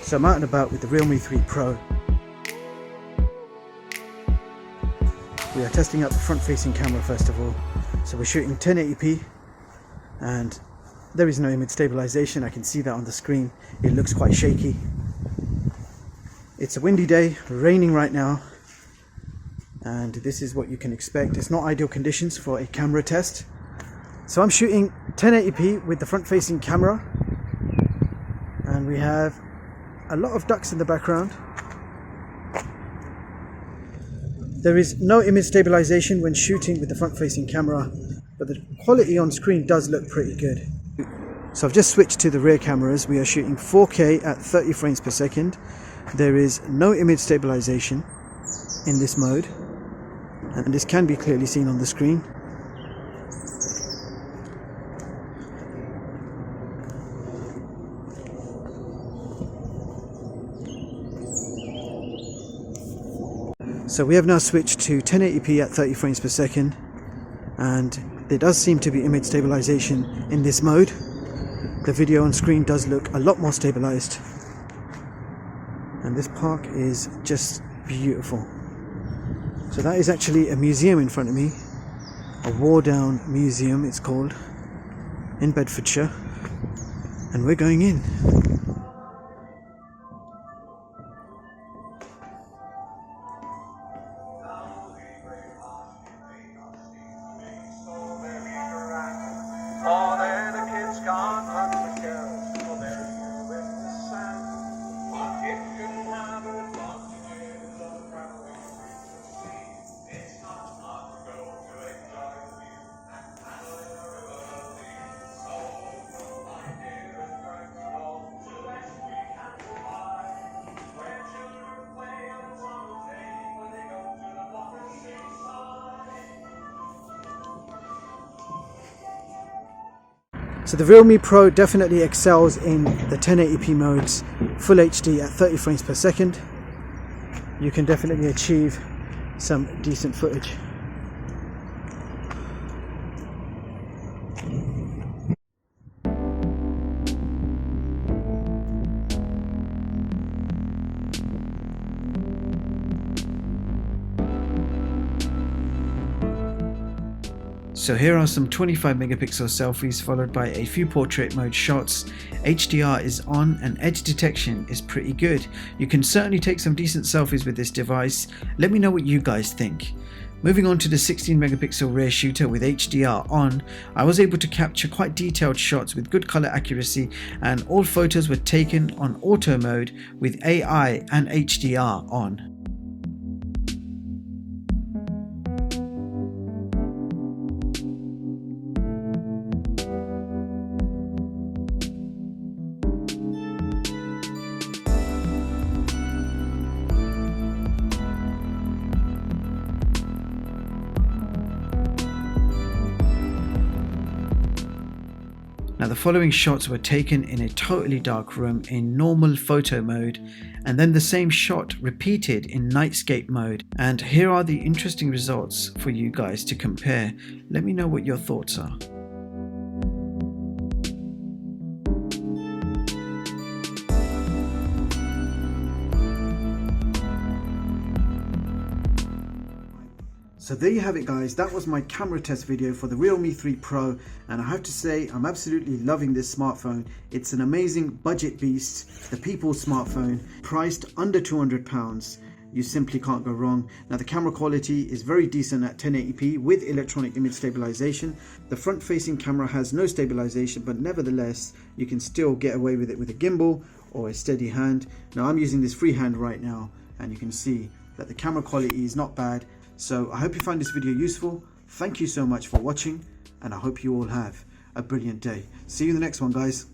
So I'm out and about with the Realme 3 Pro. We are testing out the front facing camera first of all. So we're shooting 1080p and there is no image stabilization. I can see that on the screen. It looks quite shaky. It's a windy day, raining right now, and this is what you can expect. It's not ideal conditions for a camera test. So I'm shooting 1080p with the front facing camera, and we have a lot of ducks in the background. There is no image stabilization when shooting with the front facing camera, but the quality on screen does look pretty good. So I've just switched to the rear cameras. We are shooting 4K at 30 frames per second. There is no image stabilization in this mode, and this can be clearly seen on the screen. So we have now switched to 1080p at 30 frames per second, and there does seem to be image stabilization in this mode. The video on screen does look a lot more stabilized, and this park is just beautiful. So that is actually a museum in front of me, a war down museum it's called, in Bedfordshire, and we're going in. Oh, there the kids gone from the girls. Oh, there you with the sun. If you have it long together, it's not hard to go to enjoy the view and paddle in the river Lee. So, my dearest friends, all to west we can fly. Where children play on a summer day when they go to the water seaside. So the Realme Pro definitely excels in the 1080p modes, full HD at 30 frames per second. You can definitely achieve some decent footage. So here are some 25 megapixel selfies followed by a few portrait mode shots. HDR is on and edge detection is pretty good. You can certainly take some decent selfies with this device. Let me know what you guys think. Moving on to the 16 megapixel rear shooter with HDR on, I was able to capture quite detailed shots with good color accuracy, and all photos were taken on auto mode with AI and HDR on. Now the following shots were taken in a totally dark room in normal photo mode, and then the same shot repeated in nightscape mode. And here are the interesting results for you guys to compare. Let me know what your thoughts are. So there you have it guys, that was my camera test video for the Realme 3 Pro, and I have to say I'm absolutely loving this smartphone. It's an amazing budget beast, the people's smartphone, priced under £200. You simply can't go wrong. Now the camera quality is very decent at 1080p with electronic image stabilization. The front facing camera has no stabilization, but nevertheless you can still get away with it with a gimbal or a steady hand. Now I'm using this freehand right now, and you can see that the camera quality is not bad. So I hope you find this video useful. Thank you so much for watching, and I hope you all have a brilliant day. See you in the next one, guys.